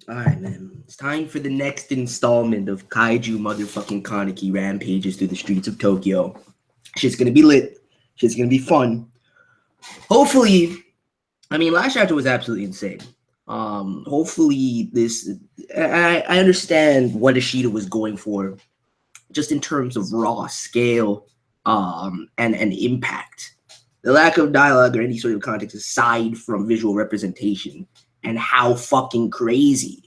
All right, man. It's time for the next installment of kaiju motherfucking Kaneki rampages through the streets of Tokyo. Shit's gonna be lit. Shit's gonna be fun. Hopefully, I mean, last chapter was absolutely insane. Hopefully this. I understand what Ishida was going for, just in terms of raw scale, and impact. The lack of dialogue or any sort of context aside from visual representation and how fucking crazy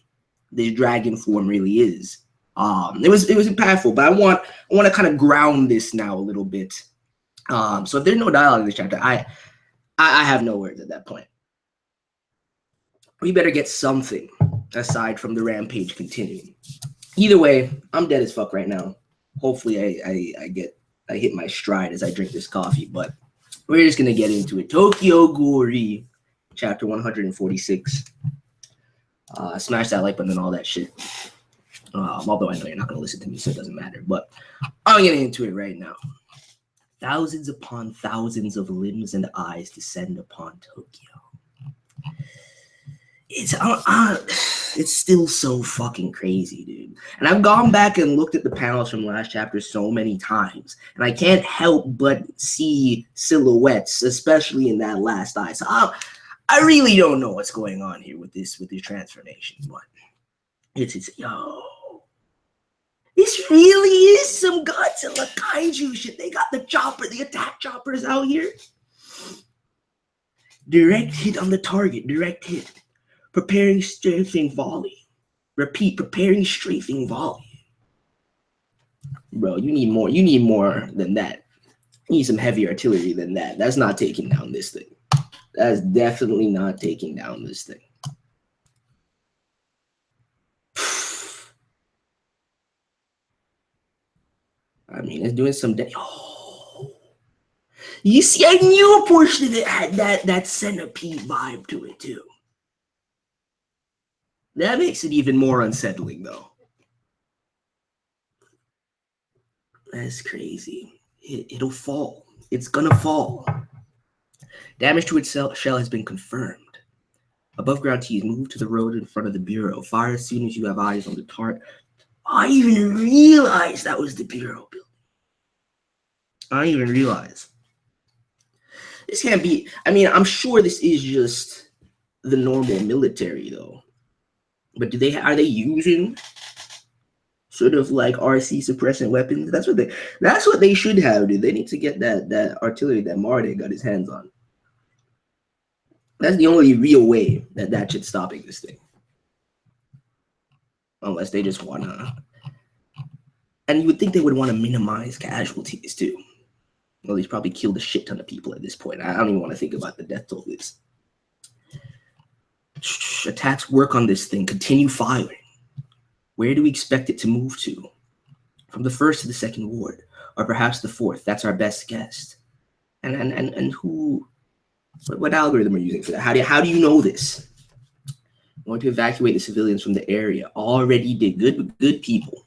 this dragon form really is. It was impactful, but I want to kind of ground this now a little bit. So if there's no dialogue in this chapter, I have no words at that point. We better get something aside from the rampage continuing. Either way, I'm dead as fuck right now. Hopefully I hit my stride as I drink this coffee, but we're just gonna get into it. Tokyo Ghoul, chapter 146. Smash that like button and all that shit. Although I know you're not gonna listen to me, so it doesn't matter. But I'm getting into it right now. Thousands upon thousands of limbs and eyes descend upon Tokyo. It's still so fucking crazy, dude. And I've gone back and looked at the panels from last chapter so many times, and I can't help but see silhouettes, especially in that last eye. So I really don't know what's going on here with this transformation, but it's yo. This really is some Godzilla kaiju shit. They got the attack choppers out here. Direct hit on the target, direct hit. Preparing strafing volley. Repeat, preparing strafing volley. Bro, you need more than that. You need some heavy artillery than that. That's not taking down this thing. That's definitely not taking down this thing. I mean, it's doing some oh. You see, I knew a portion of it had that centipede vibe to it too. That makes it even more unsettling, though. That's crazy. It'll fall. It's gonna fall. Damage to its shell has been confirmed. Above ground T's, move to the road in front of the bureau. Fire as soon as you have eyes on the target. I even realized that was the bureau building. I didn't even realize. This can't be. I mean, I'm sure this is just the normal military, though. But are they using sort of like RC suppressant weapons? That's what they should have, dude. They need to get that artillery that Marde got his hands on. That's the only real way that shit's stopping this thing. Unless they just wanna. And you would think they would want to minimize casualties too. Well, he's probably killed a shit ton of people at this point. I don't even want to think about the death toll is. Attacks work on this thing. Continue firing. Where do we expect it to move to? From the first to the second ward, or perhaps the fourth. That's our best guess. And who? What algorithm are you using for that? How do you know this? I'm going to evacuate the civilians from the area. Already did. Good people.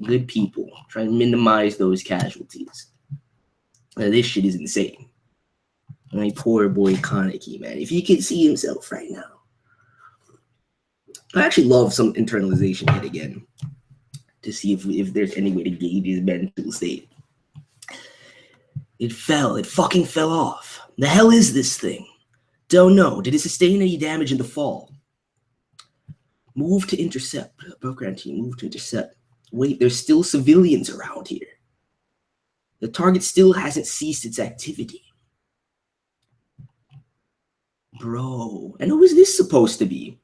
Good people. Try to minimize those casualties. Now, this shit is insane. My poor boy Kaneki, man. If he could see himself right now. I actually love some internalization yet again to see if there's any way to gauge his mental state. It fucking fell off. The hell is this thing? Don't know. Did it sustain any damage in the fall? Move to intercept. Above ground team, move to intercept. Wait, there's still civilians around here. The target still hasn't ceased its activity. Bro, and who is this supposed to be?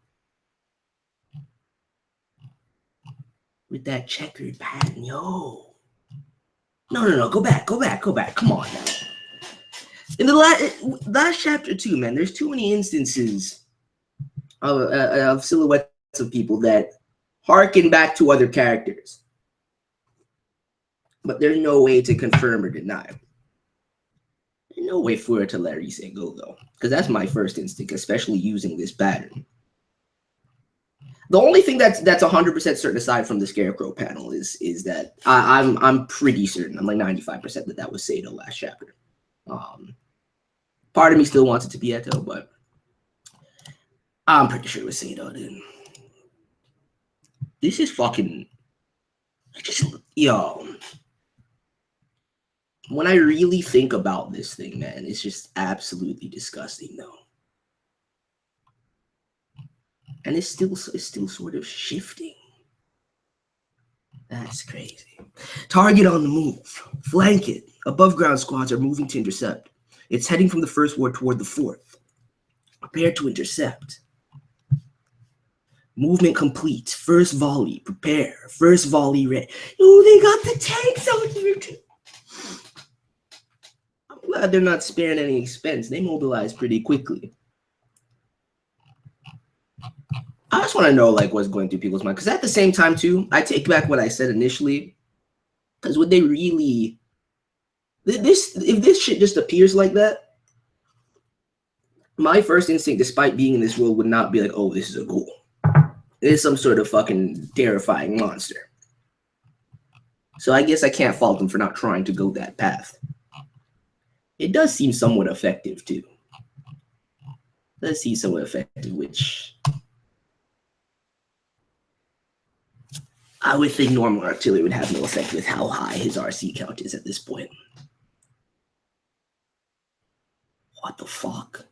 With that checkered pattern, yo. No. Go back. Come on now. In the last chapter too, man, there's too many instances of silhouettes of people that harken back to other characters. But there's no way to confirm or deny. There's no way for it to let Rise go, though. Because that's my first instinct, especially using this pattern. The only thing that's 100% certain aside from the Scarecrow panel is that I'm pretty certain, I'm like 95% that was Sato last chapter. Part of me still wants it to be Eto, but I'm pretty sure it was Sato, dude. This is fucking just yo. When I really think about this thing, man, it's just absolutely disgusting, though. And it's still sort of shifting. That's crazy. Target on the move. Flank it. Above ground squads are moving to intercept. It's heading from the first ward toward the fourth. Prepare to intercept. Movement complete. First volley. Prepare. First volley ready. Oh, they got the tanks out here too. I'm glad they're not sparing any expense. They mobilize pretty quickly. I just want to know like what's going through people's mind, because at the same time too, I take back what I said initially. Because would they really if this shit just appears like that, my first instinct, despite being in this world, would not be like, oh, this is a ghoul. It is some sort of fucking terrifying monster. So I guess I can't fault them for not trying to go that path. It does seem somewhat effective too. It does seem somewhat effective, which I would think normal artillery would have no effect with how high his RC count is at this point. What the fuck?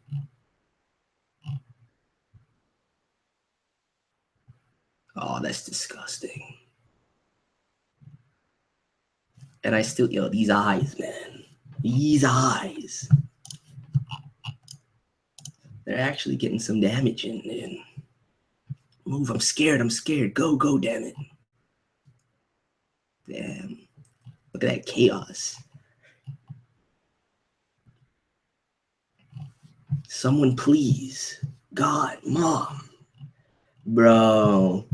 Oh, that's disgusting. And I still, yo, these eyes, man. These eyes. They're actually getting some damage in. Move, I'm scared, Go, damn it. Damn. Look at that chaos. Someone please. God, Mom. Bro.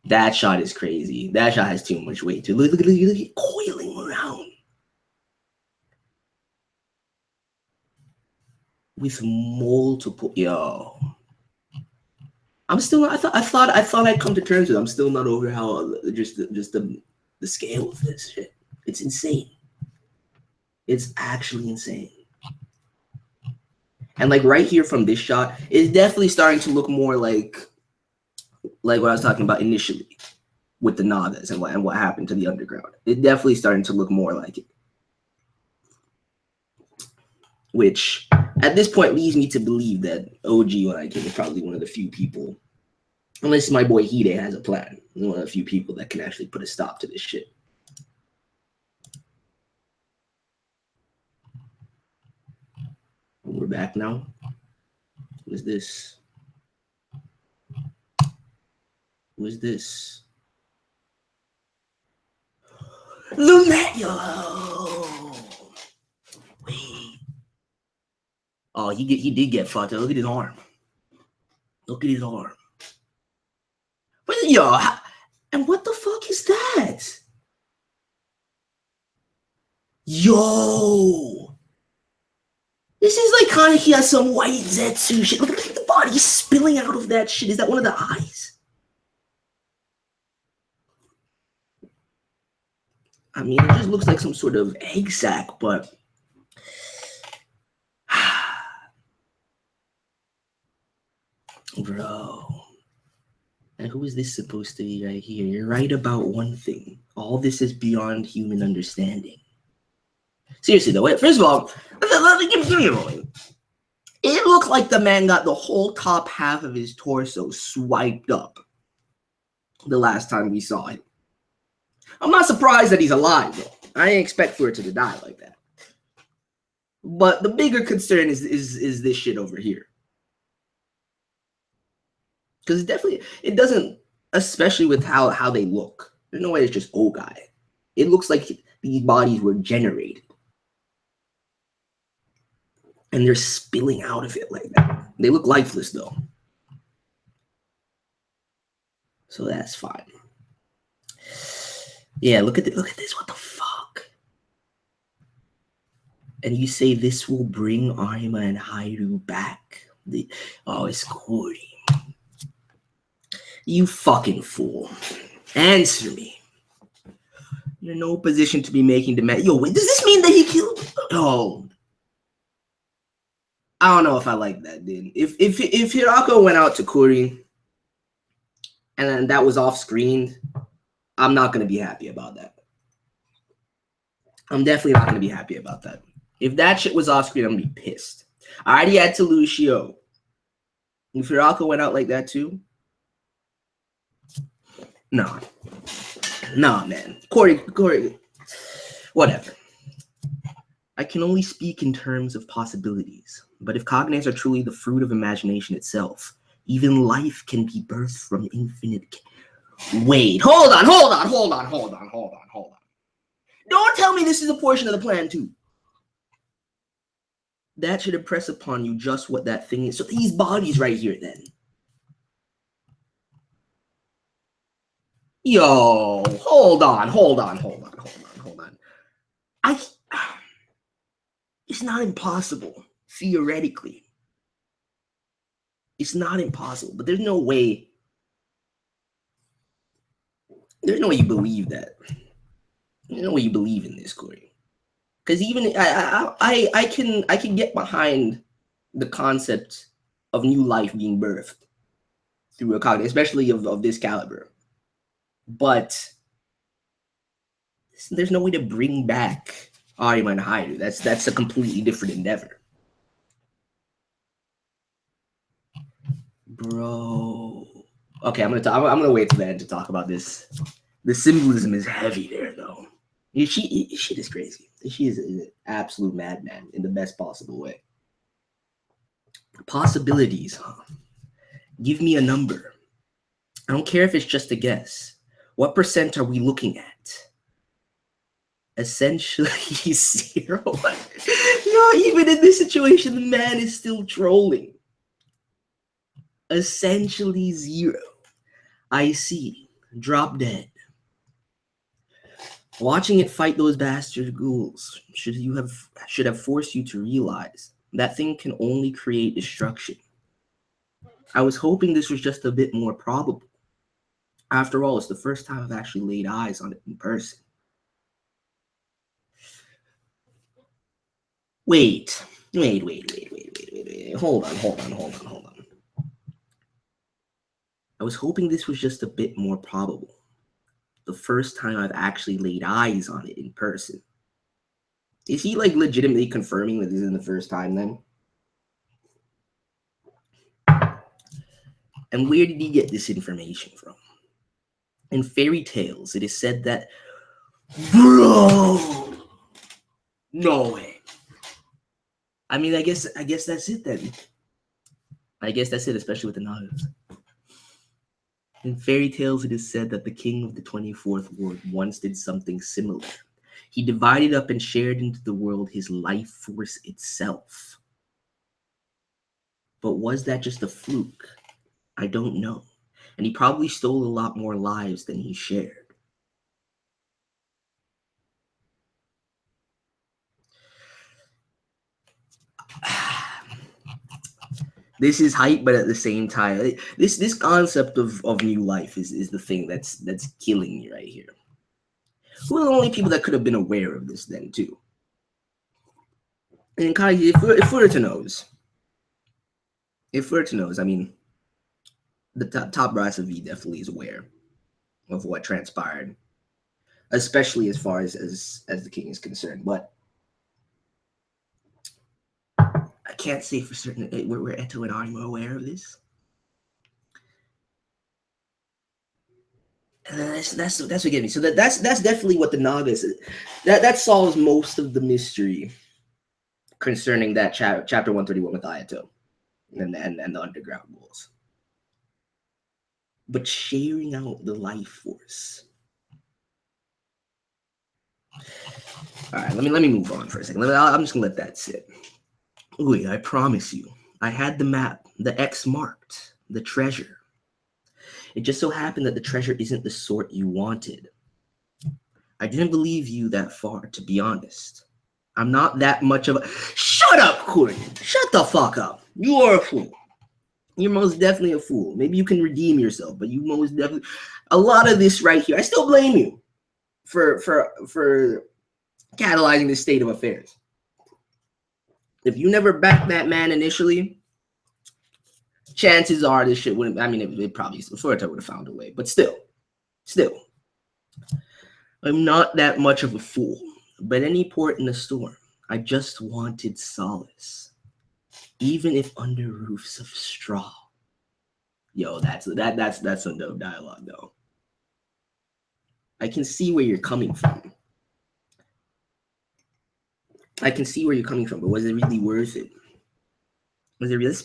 That shot is crazy. That shot has too much weight too. Look at it coiling around. With multiple, yo. I'm still not, I thought I'd come to terms with it. I'm still not over how just the scale of this shit. It's insane. It's actually insane. And like right here from this shot, it's definitely starting to look more like what I was talking about initially with the Nagas and what happened to the underground. It's definitely starting to look more like it. Which at this point leads me to believe that OG when I came is probably one of the few people, unless my boy Hide has a plan, one of the few people that can actually put a stop to this shit. We're back now. What is this? Who is this? Yo! Wait. Oh, he did get fucked up. Look at his arm. Look at his arm. But yo, and what the fuck is that? Yo! This is like Kaneki has some white Zetsu shit. Look at the body spilling out of that shit. Is that one of the eyes? I mean, it just looks like some sort of egg sac, but bro. And who is this supposed to be right here? You're right about one thing. All this is beyond human understanding. Seriously though, wait, first of all, give me a moment. It looked like the man got the whole top half of his torso swiped up the last time we saw him. I'm not surprised that he's alive though. I didn't expect for it to die like that. But the bigger concern is this shit over here. Because it doesn't, especially with how they look. There's no way it's just old guy. It looks like these bodies were generated. And they're spilling out of it like that. They look lifeless though. So that's fine. Yeah, look at this. What the fuck? And you say this will bring Arima and Hairu back. It's Corey. You fucking fool. Answer me. You're in no position to be making demand. Yo, wait, does this mean that he killed? Oh. I don't know if I like that, dude. If Hirako went out to Kuri and then that was off screen, I'm not gonna be happy about that. I'm definitely not gonna be happy about that. If that shit was off screen, I'm gonna be pissed. I already had to Lucio. If Hirako went out like that too, nah, man. Corey, whatever. I can only speak in terms of possibilities, but if cognates are truly the fruit of imagination itself, even life can be birthed from infinite. Wait, hold on. Don't tell me this is a portion of the plan too. That should impress upon you just what that thing is. So these bodies right here, then. Yo, hold on. It's not impossible, theoretically. It's not impossible, but there's no way. There's no way you believe that. There's no way you believe in this, Corey. Because even I can get behind the concept of new life being birthed through a cognate, especially of this caliber. But there's no way to bring back Arima and Haidu. That's a completely different endeavor. Bro. Okay, I'm gonna wait till the end to talk about this. The symbolism is heavy there, though. She is crazy. She is an absolute madman in the best possible way. Possibilities, huh? Give me a number. I don't care if it's just a guess. What percent are we looking at? Essentially 0. No, even in this situation, the man is still trolling. Essentially 0. I see. Drop dead. Watching it fight those bastard ghouls should have forced you to realize that thing can only create destruction. I was hoping this was just a bit more probable. After all, it's the first time I've actually laid eyes on it in person. Wait. Hold on. I was hoping this was just a bit more probable. The first time I've actually laid eyes on it in person. Is he like legitimately confirming that this isn't the first time then? And where did he get this information from? In fairy tales, it is said that, bro, no way. I mean, I guess that's it then. I guess that's it, especially with the Nagas. In fairy tales, it is said that the king of the 24th ward once did something similar. He divided up and shared into the world his life force itself. But was that just a fluke? I don't know. And he probably stole a lot more lives than he shared. This is hype, but at the same time, this concept of new life is the thing that's killing me right here. Who are the only people that could have been aware of this then too? And Kai, if we're to knows, I mean, the top brass of V definitely is aware of what transpired, especially as far as the king is concerned. But I can't say for certain were Eto and Arima aware of this. And that's what gave me. So that's definitely what the Nagas is. That solves most of the mystery concerning that chapter 131 with Ayato and the underground walls. But sharing out the life force. All right, let me move on for a second. I'm just gonna let that sit. Ooh, I promise you, I had the map, the X marked, the treasure. It just so happened that the treasure isn't the sort you wanted. I didn't believe you that far, to be honest. I'm not that much of a... Shut up, Corey! Shut the fuck up! You are a fool. You're most definitely a fool. Maybe you can redeem yourself, but you most definitely... A lot of this right here, I still blame you for catalyzing this state of affairs. If you never backed that man initially, chances are this shit wouldn't. I mean, it probably Furuta would have found a way, but still, I'm not that much of a fool. But any port in a storm, I just wanted solace, even if under roofs of straw. Yo, that's some dope dialogue though. I can see where you're coming from. But was it really worth it? Was it really?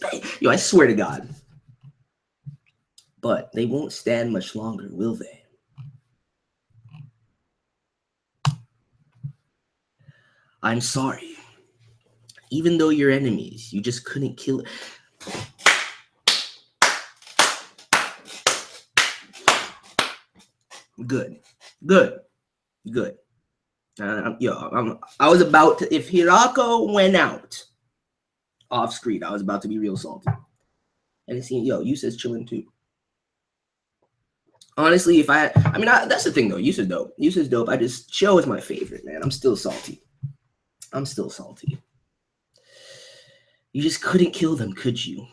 Yo, I swear to God. But they won't stand much longer, will they? I'm sorry. Even though you're enemies, you just couldn't kill it. Good. I was about to, if Hirako went out off screen, I was about to be real salty. And it seemed, Yusa's chilling too. Honestly, that's the thing though. Yusa's dope. Sho is my favorite, man. I'm still salty. You just couldn't kill them, could you?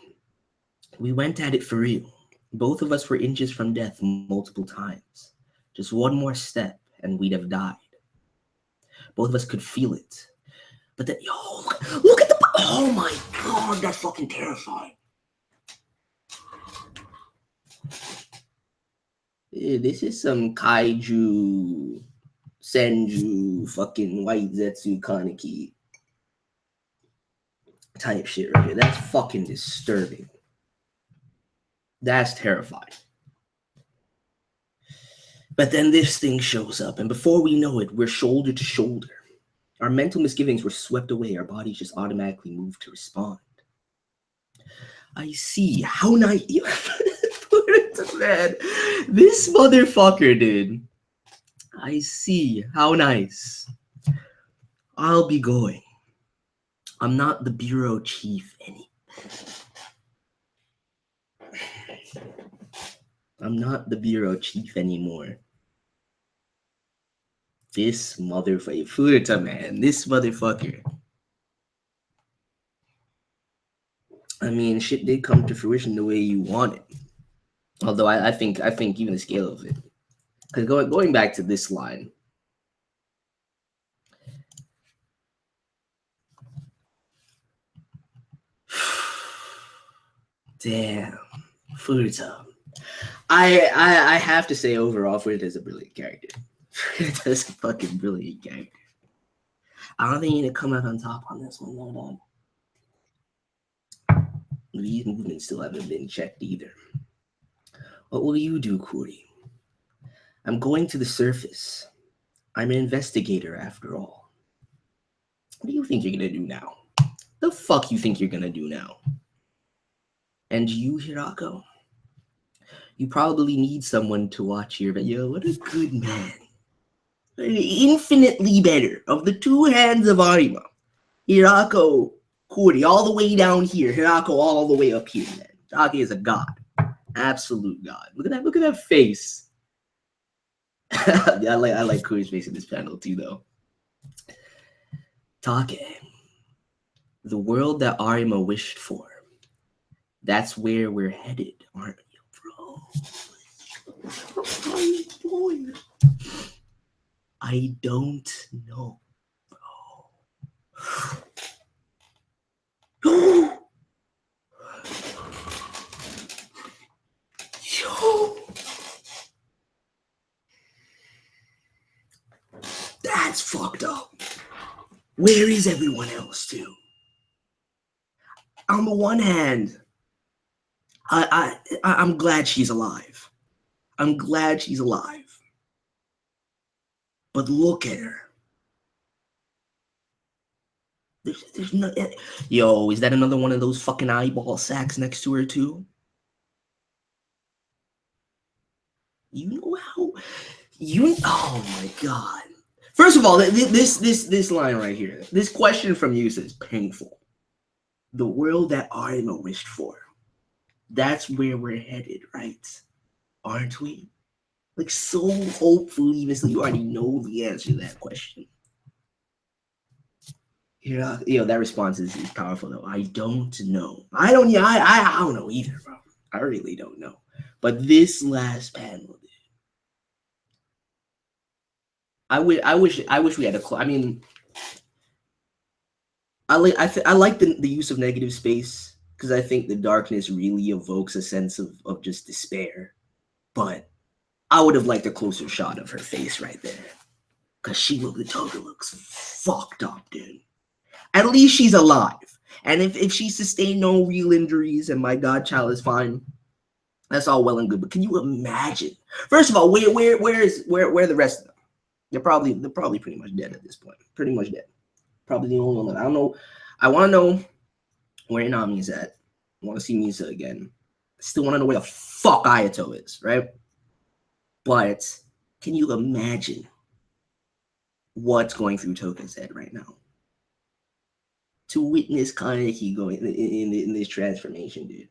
We went at it for real. Both of us were inches from death multiple times. Just one more step and we'd have died. Both of us could feel it. But then, look at the... Oh my God, that's fucking terrifying. This is some kaiju, senju, fucking white zetsu kaneki type shit right here. That's fucking disturbing. That's terrifying. But then this thing shows up, and before we know it, we're shoulder to shoulder. Our mental misgivings were swept away. Our bodies just automatically moved to respond. I see how nice... Man, this motherfucker, dude. I see how nice. I'll be going. I'm not the bureau chief anymore. This motherfucker, Furuta, man, this motherfucker. I mean, shit did come to fruition the way you wanted. Although I think even the scale of it, because going back to this line, damn, Furuta. I have to say overall, Furuta is a brilliant character. Furuta is a fucking brilliant character. I don't think you need to come out on top on this one, no, dog. These movements still haven't been checked either. What will you do, Kuri? I'm going to the surface. I'm an investigator after all. What do you think you're gonna do now? The fuck you think you're gonna do now? And you, Hirako? You probably need someone to watch your... Yo, what a good man. Infinitely better. Of the two hands of Arima, Hirako, Kuri, all the way down here. Hirako all the way up here, man. Hirako is a god. Absolute god. Look at that face. I like Kuri's face in this panel too, though. Take, the world that Arima wished for. That's where we're headed, aren't we, bro? Oh boy. I don't know, bro. Yo, that's fucked up. Where is everyone else too? On the one hand, I'm glad she's alive. But look at her. There's no... Yo, is that another one of those fucking eyeball sacks next to her too? Oh my God. First of all, this line right here, this question from Yusa is painful. The world that Arima wished for. That's where we're headed, right? Aren't we? Like, so hopefully, you already know the answer to that question. That response is powerful though. I don't know. I don't know either, bro. I really don't know. But this last panel, I wish we had a. I mean, I like the use of negative space because I think the darkness really evokes a sense of just despair. But I would have liked a closer shot of her face right there because Toga looks fucked up, dude. At least she's alive. And if she sustained no real injuries and my godchild is fine, that's all well and good. But can you imagine? First of all, where are the rest of them? They're probably pretty much dead at this point. Pretty much dead. Probably the only one that I don't know. I want to know where Inami is at. I want to see Misa again. I still want to know where the fuck Ayato is, right? But can you imagine what's going through Toka's head right now? To witness Kaneki going in this transformation, dude.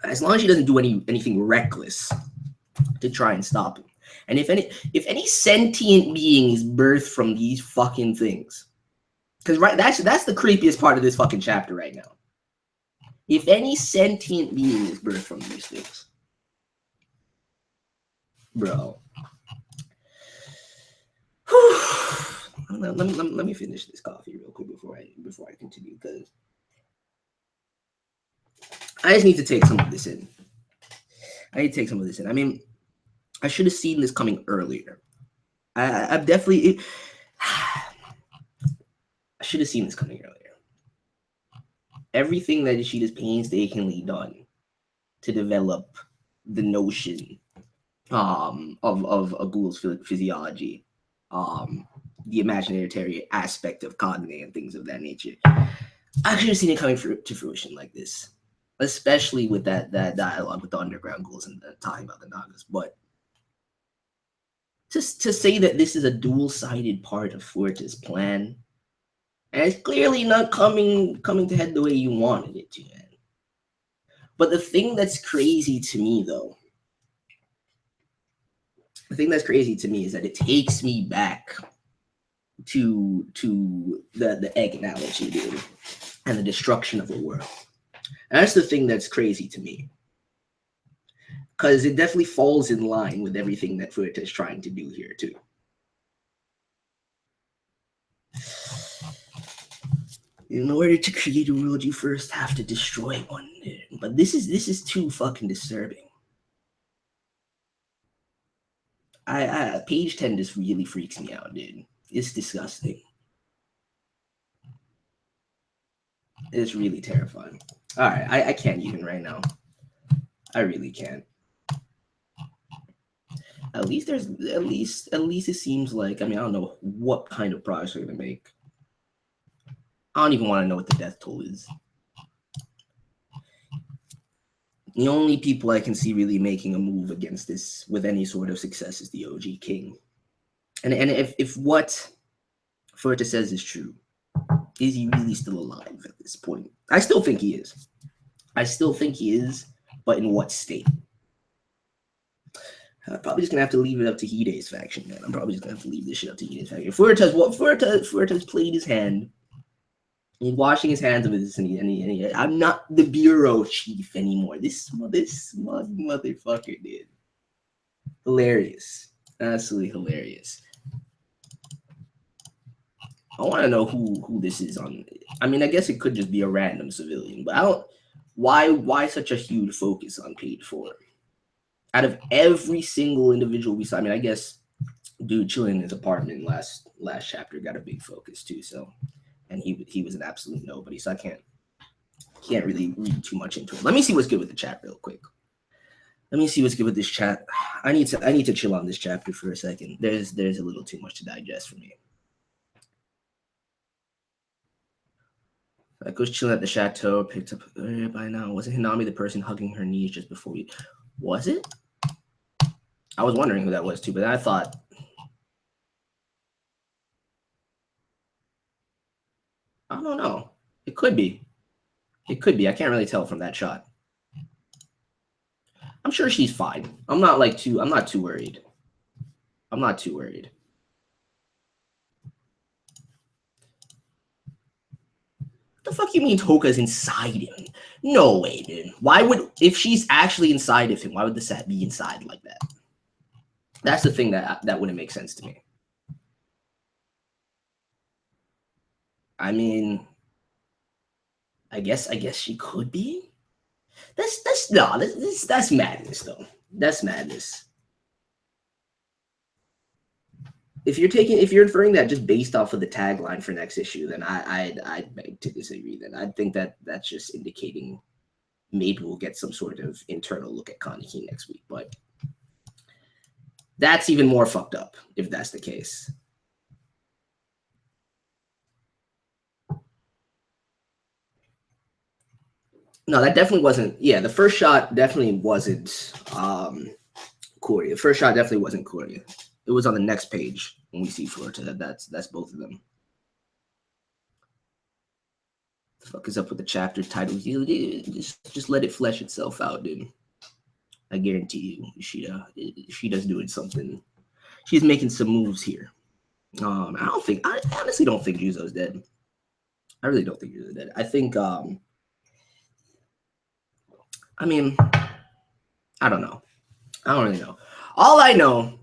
As long as she doesn't do anything reckless to try and stop him. And if any sentient being is birthed from these fucking things, because that's the creepiest part of this fucking chapter right now. If any sentient being is birthed from these things, bro. Let me finish this coffee real quick before I continue, because I just need to take some of this in. I mean, I should have seen this coming earlier. I should have seen this coming earlier. Everything that she has painstakingly done to develop the notion of a ghoul's physiology, the imaginary aspect of Cognate and things of that nature. I should have seen it coming to fruition like this, especially with that dialogue with the underground ghouls and talking about the Nagas. But just to say that this is a dual-sided part of Fuerte's plan, and it's clearly not coming to head the way you wanted it to, man. But the thing that's crazy to me, though, is that it takes me back to the egg analogy, dude, and the destruction of a world. And that's the thing that's crazy to me, because it definitely falls in line with everything that Fuerte is trying to do here too. In order to create a world, you first have to destroy one. But this is too fucking disturbing. Page 10 just really freaks me out, dude. It's disgusting. It's really terrifying. All right, I can't even right now. I really can't. At least it seems like, I mean, I don't know what kind of progress they're gonna make. I don't even want to know what the death toll is. The only people I can see really making a move against this with any sort of success is the OG King. And if what Fuerte says is true, is he really still alive at this point? I still think he is. But in what state? I'm probably just gonna have to leave it up to Hide's faction, man. I'm probably just gonna have to leave this shit up to Hide's faction. Fuerte's played his hand. He's washing his hands of this, and I'm not the bureau chief anymore. This motherfucker, dude. Hilarious. Absolutely hilarious. I want to know who this is on. I mean, I guess it could just be a random civilian, but I don't. Why such a huge focus on page 4? Out of every single individual we saw, I mean, I guess dude chilling in his apartment last chapter got a big focus too. So, and he was an absolute nobody. So I can't really read too much into it. Let me see what's good with the chat real quick. Let me see what's good with this chat. I need to chill on this chapter for a second. There's a little too much to digest for me. I was chilling at the chateau, picked up by now. Wasn't Hinami the person hugging her knees just before we? Was it? I was wondering who that was too, but I thought. I don't know. It could be. I can't really tell from that shot. I'm sure she's fine. I'm not too worried. What the fuck you mean Toka's inside him? No way, dude. Why would, if she's actually inside of him, why would the set be inside like that? That's the thing that wouldn't make sense to me. I mean, I guess she could be. That's madness though. That's madness. If you're inferring that just based off of the tagline for next issue, then I'd beg to disagree. Then I'd think that's just indicating maybe we'll get some sort of internal look at Kaneki next week. But that's even more fucked up if that's the case. No, that definitely wasn't. Yeah, the first shot definitely wasn't Korea. The first shot definitely wasn't Korea. It was on the next page when we see Florida. That's both of them. The fuck is up with the chapter titles? Just let it flesh itself out, dude. I guarantee you, Sheeta's doing something. She's making some moves here. I honestly don't think Juzo's dead. I really don't think Juzo's dead. I think I mean, I don't know. I don't really know. All I know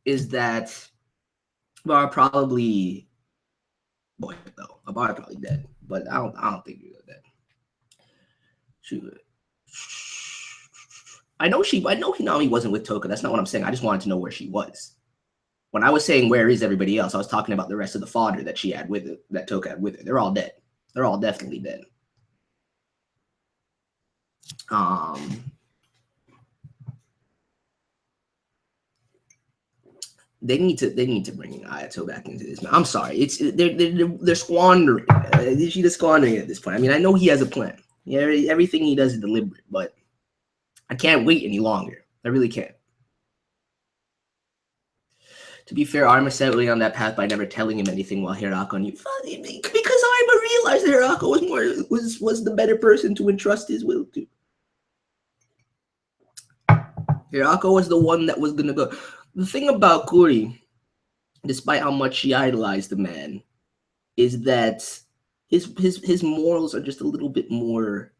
is that Abar probably dead, but I don't think Juzo's dead. I know Hinami wasn't with Toka. That's not what I'm saying. I just wanted to know where she was. When I was saying where is everybody else, I was talking about the rest of the fodder that she had with it, that Toka had with her. They're all dead. They're all definitely dead. They need to bring Ayato back into this. I'm sorry, they're squandering. She's squandering at this point. I mean, I know he has a plan. Yeah, everything he does is deliberate, but I can't wait any longer. I really can't. To be fair, Arma set early on that path by never telling him anything while Hirako knew. Because Arma realized that Hirako was the better person to entrust his will to. Hirako was the one that was gonna go. The thing about Kuri, despite how much she idolized the man, is that his morals are just a little bit more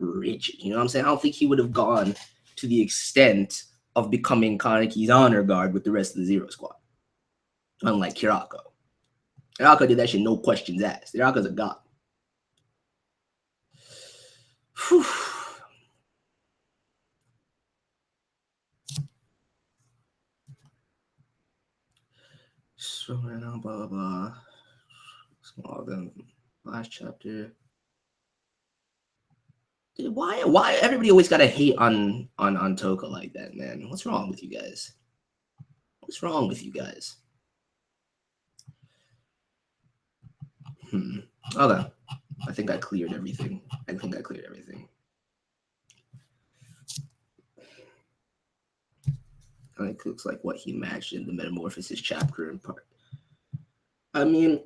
rigid. You know what I'm saying? I don't think he would have gone to the extent of becoming Kaneki's honor guard with the rest of the Zero Squad. Unlike Hirako. Hirako did that shit no questions asked. Hirako's a god. Whew. So right now, blah blah blah. Small then last chapter. Dude, why everybody always gotta hate on Toka like that, man? What's wrong with you guys? What's wrong with you guys? Okay. I think I cleared everything. I think it looks like what he imagined the metamorphosis chapter in part. I mean,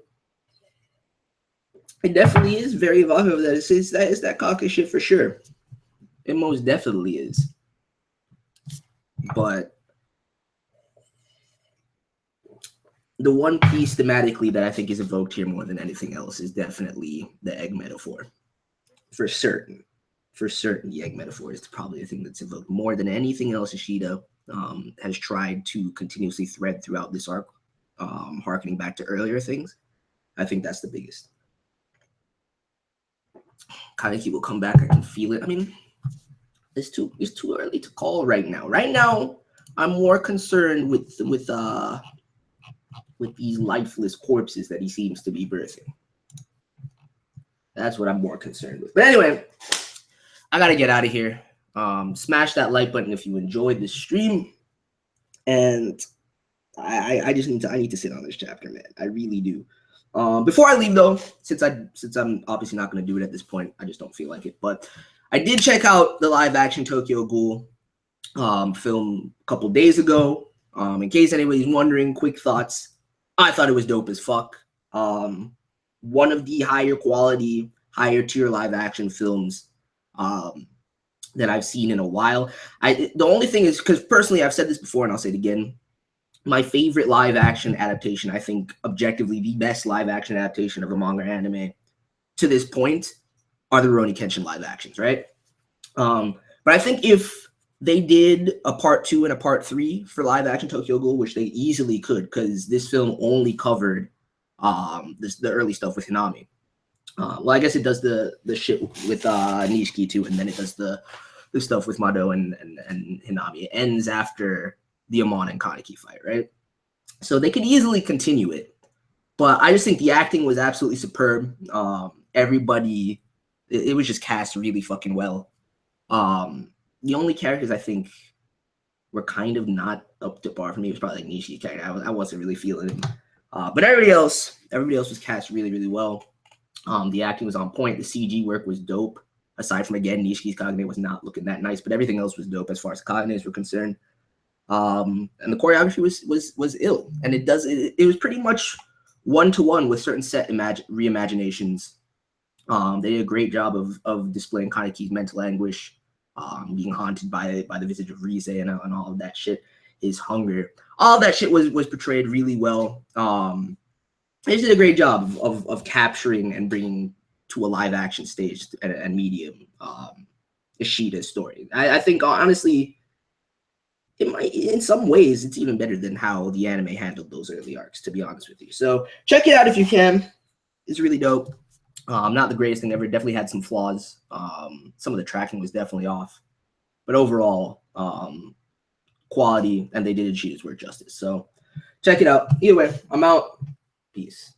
it definitely is very evocative that it's that cocky shit for sure. It most definitely is. But the one piece thematically that I think is evoked here more than anything else is definitely the egg metaphor. For certain, the egg metaphor is probably the thing that's evoked more than anything else Ishida has tried to continuously thread throughout this arc, harkening back to earlier things. I think that's the biggest. Kaneki will come back. I can feel it. I mean, it's too early to call right now. Right now, I'm more concerned with these lifeless corpses that he seems to be birthing. That's what I'm more concerned with. But anyway, I gotta get out of here. Smash that like button if you enjoyed this stream, and I need to sit on this chapter, man. I really do. Before I leave though, since I'm obviously not going to do it at this point, I just don't feel like it. But I did check out the live action Tokyo Ghoul film a couple days ago. In case anybody's wondering, quick thoughts. I thought it was dope as fuck. One of the higher quality, higher tier live action films that I've seen in a while. The only thing is, because personally I've said this before and I'll say it again, my favorite live action adaptation, I think objectively the best live action adaptation of a manga anime to this point, are the Rurouni Kenshin live actions, right? But I think if they did a part 2 and a part 3 for live action Tokyo Ghoul, which they easily could, because this film only covered the early stuff with Hinami. Well, I guess it does the shit with Nishiki too, and then it does the stuff with Mado and Hinami. It ends after the Amon and Kaneki fight, right? So they could easily continue it, but I just think the acting was absolutely superb. Everybody, it was just cast really fucking well. The only characters I think were kind of not up to par for me was probably like Nishiki's character. I wasn't really feeling him, but everybody else was cast really, really well. The acting was on point. The CG work was dope. Aside from, again, Nishiki's Kagane was not looking that nice, but everything else was dope as far as Kaganes were concerned. And the choreography was ill, and it was pretty much 1-to-1 with certain set reimaginations. They did a great job of displaying Kaneki's mental anguish, being haunted by the visage of Rize and all of that shit. His hunger, all of that shit was portrayed really well. They did a great job of capturing and bringing to a live action stage and medium Ishida's story. I think honestly, it might, in some ways, it's even better than how the anime handled those early arcs, to be honest with you. So check it out if you can. It's really dope. Not the greatest thing ever. Definitely had some flaws. Some of the tracking was definitely off, but overall, quality, and they did Ishida's work justice. So check it out. Either way, I'm out. Peace.